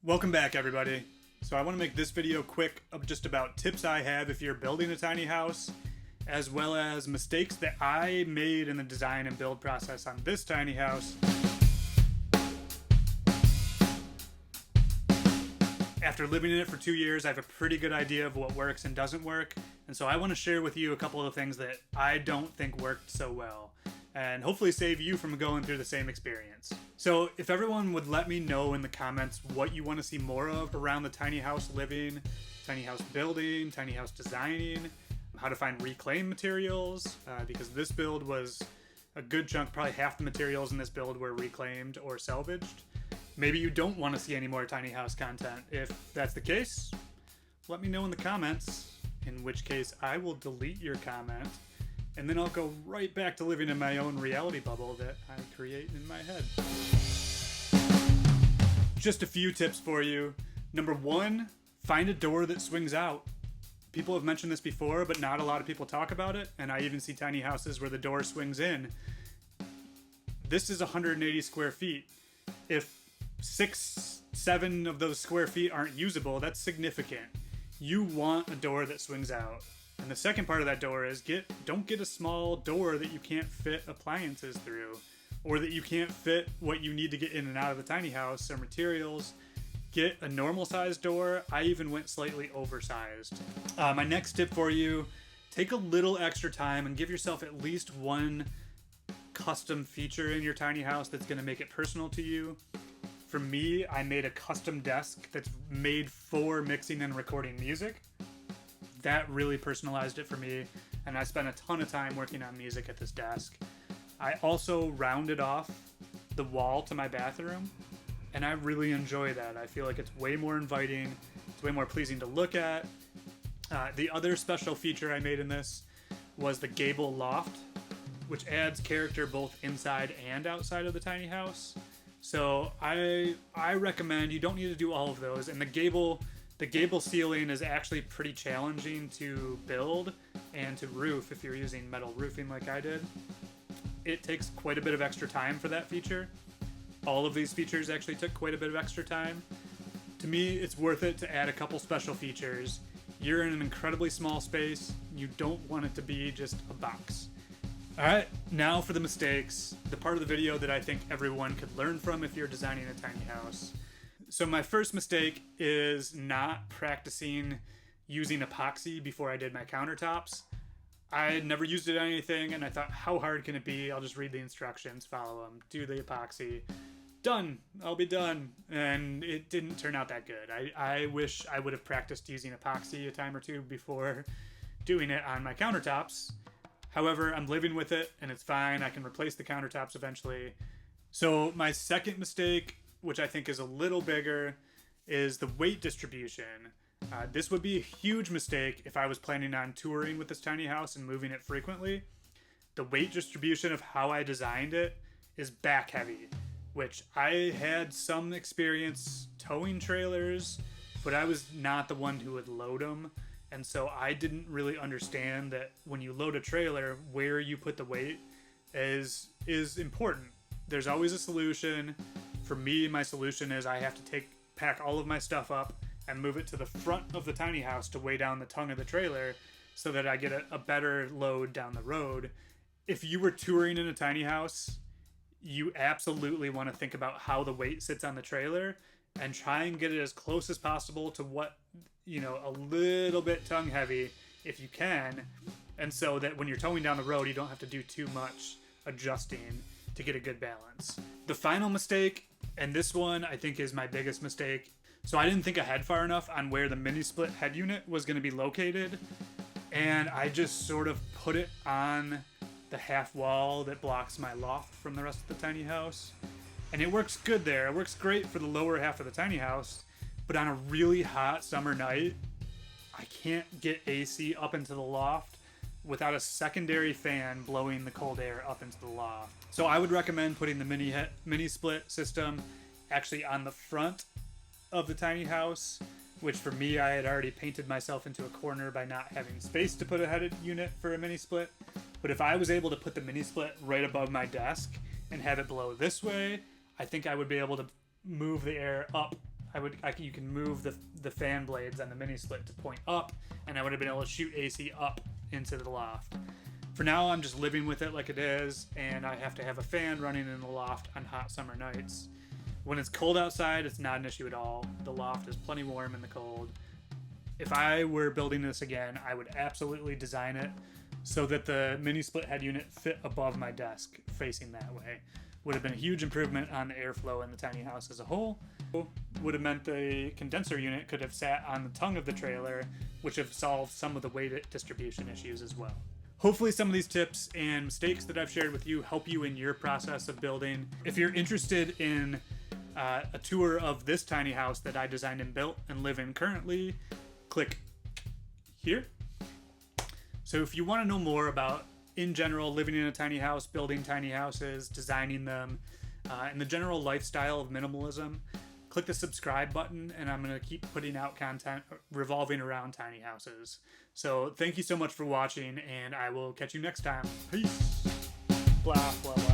Welcome back, everybody. So I want to make this video quick of just about tips I have if you're building a tiny house, as well as mistakes that I made in the design and build process on this tiny house. After living in it for 2 years, I have a pretty good idea of what works and doesn't work, and so I want to share with you a couple of things that I don't think worked so well, and hopefully save you from going through the same experience. So if everyone would let me know in the comments what you want to see more of around the tiny house living, tiny house building, tiny house designing, how to find reclaimed materials, because this build was a good chunk, probably half the materials in this build were reclaimed or salvaged. Maybe you don't want to see any more tiny house content. If that's the case, let me know in the comments, in which case I will delete your comment, and then I'll go right back to living in my own reality bubble that I create in my head. Just a few tips for you. Number one, find a door that swings out. People have mentioned this before, but not a lot of people talk about it, and I even see tiny houses where the door swings in. This is 180 square feet. If 6-7 of those square feet aren't usable, that's significant. You want a door that swings out. And the second part of that door is don't get a small door that you can't fit appliances through, or that you can't fit what you need to get in and out of the tiny house or materials. Get a normal sized door. I even went slightly oversized. My next tip for you, take a little extra time and give yourself at least one custom feature in your tiny house that's going to make it personal to you. For me, I made a custom desk that's made for mixing and recording music. That really personalized it for me, and I spent a ton of time working on music at this desk. I also rounded off the wall to my bathroom, and I really enjoy that. I feel like it's way more inviting, it's way more pleasing to look at. The other special feature I made in this was the gable loft, which adds character both inside and outside of the tiny house. So I recommend, you don't need to do all of those, and the gable ceiling is actually pretty challenging to build and to roof if you're using metal roofing like I did. It takes quite a bit of extra time for that feature. All of these features actually took quite a bit of extra time. To me, it's worth it to add a couple special features. You're in an incredibly small space. You don't want it to be just a box. Alright, now for the mistakes, the part of the video that I think everyone could learn from if you're designing a tiny house. So my first mistake is not practicing using epoxy before I did my countertops. I had never used it on anything, and I thought, how hard can it be? I'll just read the instructions, follow them, do the epoxy. Done! I'll be done. And it didn't turn out that good. I wish I would have practiced using epoxy a time or two before doing it on my countertops. However, I'm living with it, and it's fine. I can replace the countertops eventually. So my second mistake, which I think is a little bigger, is the weight distribution. This would be a huge mistake if I was planning on touring with this tiny house and moving it frequently. The weight distribution of how I designed it is back heavy, which I had some experience towing trailers, but I was not the one who would load them. And so I didn't really understand that when you load a trailer, where you put the weight is important. There's always a solution. For me, my solution is I have to pack all of my stuff up and move it to the front of the tiny house to weigh down the tongue of the trailer so that I get a better load down the road. If you were touring in a tiny house, you absolutely want to think about how the weight sits on the trailer and try and get it as close as possible to what, a little bit tongue heavy if you can. And so that when you're towing down the road, you don't have to do too much adjusting to get a good balance. The final mistake, and this one I think is my biggest mistake. So I didn't think ahead far enough on where the mini split head unit was going to be located. And I just sort of put it on the half wall that blocks my loft from the rest of the tiny house. And it works good there. It works great for the lower half of the tiny house. But on a really hot summer night, I can't get AC up into the loft without a secondary fan blowing the cold air up into the loft. So I would recommend putting the mini split system actually on the front of the tiny house, which for me, I had already painted myself into a corner by not having space to put a headed unit for a mini split. But if I was able to put the mini split right above my desk and have it blow this way, I think I would be able to move the air up you can move the fan blades on the mini split to point up, and I would have been able to shoot AC up into the loft. For now, I'm just living with it like it is, and I have to have a fan running in the loft on hot summer nights. When it's cold outside, it's not an issue at all. The loft is plenty warm in the cold. If I were building this again, I would absolutely design it so that the mini split head unit fit above my desk, facing that way. Would have been a huge improvement on the airflow in the tiny house as a whole. Would have meant the condenser unit could have sat on the tongue of the trailer, which have solved some of the weight distribution issues as well. Hopefully some of these tips and mistakes that I've shared with you help you in your process of building. If you're interested in a tour of this tiny house that I designed and built and live in currently, click here. So if you want to know more about, in general, living in a tiny house, building tiny houses, designing them, and the general lifestyle of minimalism, click the subscribe button, and I'm going to keep putting out content revolving around tiny houses. So thank you so much for watching, and I will catch you next time. Peace. Blah, blah, blah.